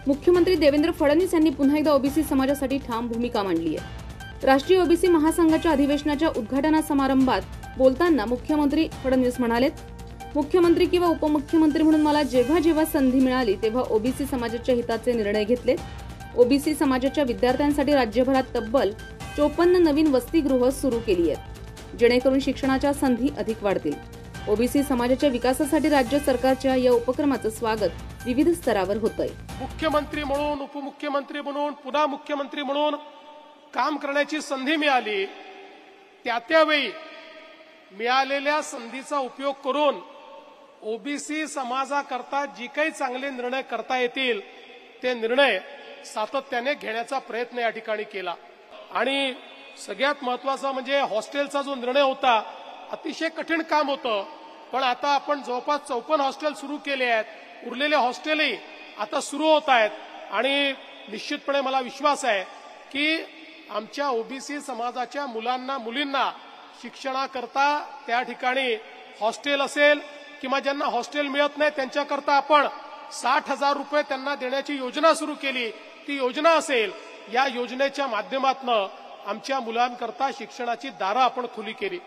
मुख्यमंत्री देवेंद्र फडणवीस यांनी पुन्हा एकदा ओबीसी समाजासाठी ठाम भूमिका मांडली आहे। राष्ट्रीय ओबीसी महासंघाच्या अधिवेशनाच्या उद्घाटन समारंभात बोलताना मुख्यमंत्री फडणवीस म्हणाले, मुख्यमंत्री किंवा उपमुख्यमंत्री म्हणून मला जेव्हा जेव्हा संधी मिळाली तेव्हा ओबीसी समाजाच्या हिताचे निर्णय घेतले। ओबीसी समाजाच्या विद्यार्थ्यांसाठी राज्यभरात तब्बल 54 नवीन वसतिगृह सुरू केली आहेत, जेणेकरून शिक्षणाच्या संधी अधिक वाढतील। ओबीसी समाजाच्या विकासासाठी राज्य सरकारच्या या उपक्रमाचं स्वागत विविध स्तरावर होतंय। मुख्यमंत्री म्हणून, उपमुख्यमंत्री म्हणून, पुन्हा मुख्यमंत्री म्हणून काम करण्याची संधी मिळाली। त्यावेळी मिळालेल्या संधीचा उपयोग करून ओबीसी समाजाकरता जी काही चांगले निर्णय करता येतील ते निर्णय सातत्याने घेण्याचा प्रयत्न या ठिकाणी केला। आणि सगळ्यात महत्त्वाचा म्हणजे हॉस्टेलचा जो निर्णय होता, अतिशय कठीण काम होतं, पण आता आपण जवळपास 54 हॉस्टेल सुरू केले आहेत। उरलेले हॉस्टेलही आता सुरू होत आहेत आणि निश्चितपणे मला विश्वास आहे की आमच्या ओबीसी समाजाच्या मुलांना मुलींना शिक्षणाकरता त्या ठिकाणी हॉस्टेल असेल किंवा ज्यांना हॉस्टेल मिळत नाही त्यांच्याकरता आपण 60,000 रुपये त्यांना देण्याची योजना सुरू केली। ती योजना असेल, या योजनेच्या माध्यमातून आमच्या मुलांकरता शिक्षणाची दारं आपण खुली केली।